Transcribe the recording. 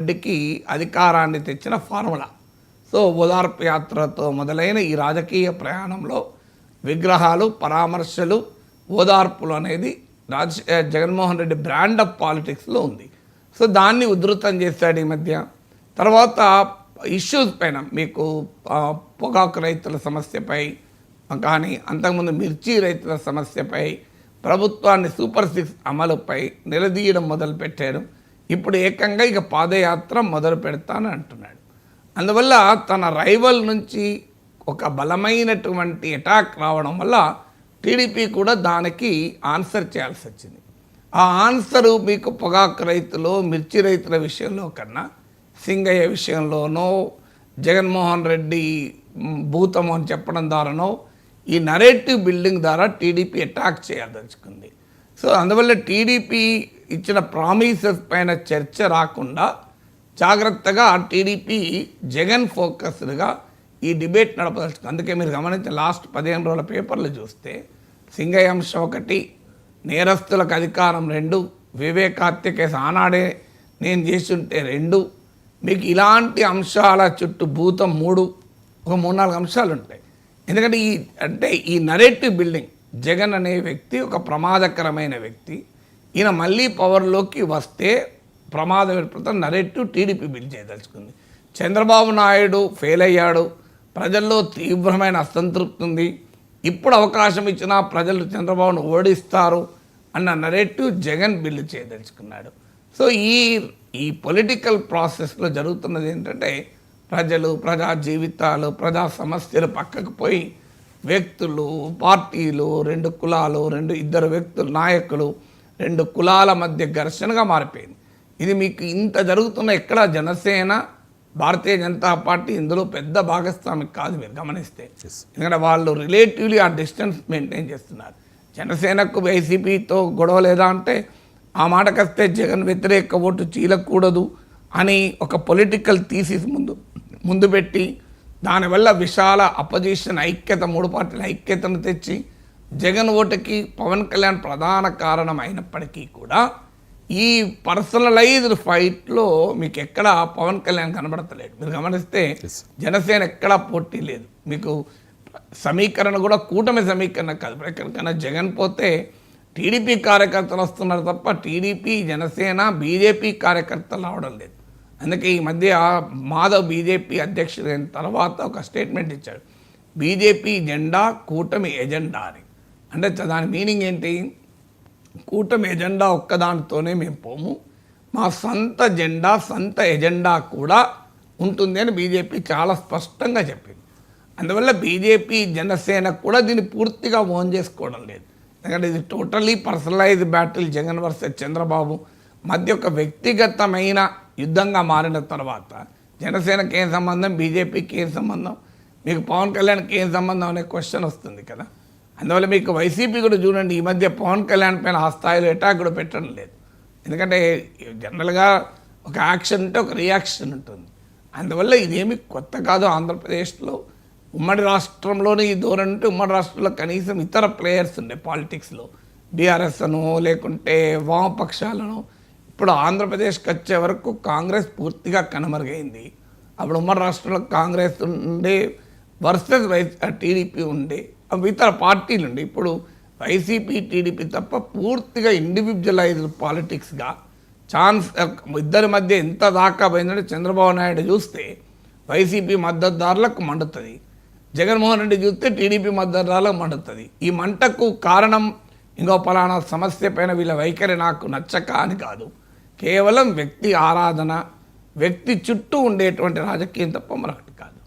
రెడ్డికి అధికారాన్ని తెచ్చిన ఫార్ములా. సో ఓదార్పు యాత్రతో మొదలైన ఈ రాజకీయ ప్రయాణంలో విగ్రహాలు, పరామర్శలు, ఓదార్పులు అనేది జగన్మోహన్ రెడ్డి బ్రాండ్ ఆఫ్ పాలిటిక్స్లో ఉంది. సో దాన్ని ఉధృతం చేశాడు ఈ మధ్య. తర్వాత ఇష్యూస్ పైన మీకు పొగాకు రైతుల సమస్యపై కానీ, అంతకుముందు మిర్చి రైతుల సమస్యపై, ప్రభుత్వాన్ని సూపర్ 6 అమలుపై నిలదీయడం మొదలుపెట్టారు. ఇప్పుడు ఏకంగా ఇక పాదయాత్ర మొదలు పెడతానని అంటున్నాడు. అందువల్ల తన రైవల్ నుంచి ఒక బలమైనటువంటి అటాక్ రావడం వల్ల టీడీపీ కూడా దానికి ఆన్సర్ చేయాల్సి వచ్చింది. ఆ ఆన్సరు మీకు పొగాకు రైతులు, మిర్చి రైతుల విషయంలో కన్నా సింగయ్య విషయంలోనో, జగన్మోహన్ రెడ్డి భూతము అని చెప్పడం ద్వారానో, ఈ నరేటివ్ బిల్డింగ్ ద్వారా టీడీపీ అటాక్ చేయదలుచుకుంది. సో అందువల్ల టీడీపీ ఇచ్చిన ప్రామిసెస్ పైన చర్చ రాకుండా జాగ్రత్తగా టీడీపీ జగన్ ఫోకస్డ్గా ఈ డిబేట్ నడపదలుచుకుంది. అందుకే మీరు గమనించిన లాస్ట్ 15 రోజుల పేపర్లు చూస్తే సింగయ్య అంశం 1, నేరస్తులకు అధికారం 2, వివేక్ హత్య కేసు ఆనాడే నేను చేస్తుంటే 2, మీకు ఇలాంటి అంశాల చుట్టూ భూతం 3, ఒక 3-4 అంశాలు ఉంటాయి. ఎందుకంటే ఈ నరేటివ్ బిల్డింగ్, జగన్ అనే వ్యక్తి ఒక ప్రమాదకరమైన వ్యక్తి, ఈయన మళ్ళీ పవర్లోకి వస్తే ప్రమాదం ఏర్పడుతున్న నరేటివ్ టీడీపీ బిల్డ్ చేయదలుచుకుంది. చంద్రబాబు నాయుడు ఫెయిల్ అయ్యాడు, ప్రజల్లో తీవ్రమైన అసంతృప్తి ఉంది, ఇప్పుడు అవకాశం ఇచ్చినా ప్రజలు చంద్రబాబును ఓడిస్తారు అన్న నరేటివ్ జగన్ బిల్డ్ చేయదలుచుకున్నాడు. సో ఈ పొలిటికల్ ప్రాసెస్లో జరుగుతున్నది ఏంటంటే ప్రజలు, ప్రజా జీవితాలు, ప్రజా సమస్యలు పక్కకు పోయి వ్యక్తులు, పార్టీలు, 2 కులాలు, 2 వ్యక్తులు, నాయకులు, 2 కులాల మధ్య ఘర్షణగా మారిపోయింది. ఇది మీకు ఇంత జరుగుతున్న ఎక్కడ జనసేన, భారతీయ జనతా పార్టీ ఇందులో పెద్ద భాగస్వామి కాదు మీరు గమనిస్తే. ఎందుకంటే వాళ్ళు రిలేటివ్లీ ఆ డిస్టెన్స్ మెయింటైన్ చేస్తున్నారు. జనసేనకు వైసీపీతో గొడవ లేదా అంటే ఆ మాటకొస్తే జగన్ వ్యతిరేక ఓటు చీలకూడదు అని ఒక పొలిటికల్ థీసిస్ ముందు పెట్టి దానివల్ల విశాల అపోజిషన్ ఐక్యత, 3 పార్టీల ఐక్యతను తెచ్చి జగన్ ఓటుకి పవన్ కళ్యాణ్ ప్రధాన కారణం అయినప్పటికీ కూడా ఈ పర్సనలైజ్డ్ ఫైట్లో మీకు ఎక్కడ పవన్ కళ్యాణ్ కనబడతలేడు. మీరు గమనిస్తే జనసేన ఎక్కడా పోటీ లేదు. మీకు సమీకరణ కూడా కూటమి సమీకరణ కాదు. ఎక్కడికైనా జగన్ పోతే టీడీపీ కార్యకర్తలు వస్తున్నారు తప్ప టీడీపీ, జనసేన, బీజేపీ కార్యకర్తలు రావడం లేదు. అందుకే ఈ మధ్య మాధవ్ బీజేపీ అధ్యక్షుడైన తర్వాత ఒక స్టేట్మెంట్ ఇచ్చాడు, బీజేపీ జెండా కూటమి ఎజెండా అని. అంటే దాని మీనింగ్ ఏంటి? కూటమి ఎజెండా ఒక్కదానితోనే మేము పోము, మా సొంత జెండా, సొంత ఎజెండా కూడా ఉంటుంది అని బీజేపీ చాలా స్పష్టంగా చెప్పింది. అందువల్ల బీజేపీ, జనసేన కూడా దీన్ని పూర్తిగా ఓన్ చేసుకోవడం లేదు. ఎందుకంటే ఇది totally personalised battle Jagan versus Chandrababu మధ్య ఒక వ్యక్తిగతమైన యుద్ధంగా మారిన తర్వాత జనసేనకి ఏం సంబంధం, బీజేపీకి ఏం సంబంధం, మీకు పవన్ కళ్యాణ్కి ఏం సంబంధం అనే క్వశ్చన్ వస్తుంది కదా. అందువల్ల మీకు వైసీపీ కూడా చూడండి, ఈ మధ్య పవన్ కళ్యాణ్ పైన ఆ స్థాయిలో అటాక్ కూడా పెట్టడం లేదు. ఎందుకంటే జనరల్గా ఒక యాక్షన్ ఉంటే ఒక రియాక్షన్ ఉంటుంది. అందువల్ల ఇదేమి కొత్త కాదు. ఆంధ్రప్రదేశ్లో ఉమ్మడి రాష్ట్రంలోనే ఈ ధోరణి ఉంటే ఉమ్మడి రాష్ట్రంలో కనీసం ఇతర ప్లేయర్స్ ఉండే పాలిటిక్స్లో, బీఆర్ఎస్ అను లేకుంటే వామపక్షాలను. ఇప్పుడు ఆంధ్రప్రదేశ్కి వచ్చే వరకు కాంగ్రెస్ పూర్తిగా కనుమరుగైంది. అప్పుడు ఉమ్మడి రాష్ట్రంలో కాంగ్రెస్ ఉండే వర్సెస్ టీడీపీ ఉండే, ఇతర పార్టీలు ఉండే. ఇప్పుడు వైసీపీ, టీడీపీ తప్ప పూర్తిగా ఇండివిజువలైజ్డ్ పాలిటిక్స్గా ఛాన్స్ ఇద్దరి మధ్య ఎంత దాకా పోయిందంటే చంద్రబాబు నాయుడు చూస్తే వైసీపీ మద్దతుదారులకు మండుతుంది, జగన్మోహన్ రెడ్డి చూస్తే టీడీపీ మద్దతుదారులకు మండుతుంది. ఈ మంటకు కారణం ఇంకో పలానా సమస్య పైన వీళ్ళ వైఖరి నాకు నచ్చక అని కాదు, కేవలం వ్యక్తి ఆరాధన, వ్యక్తి చుట్టూ ఉండేటువంటి రాజకీయం తప్ప మరొకటి కాదు.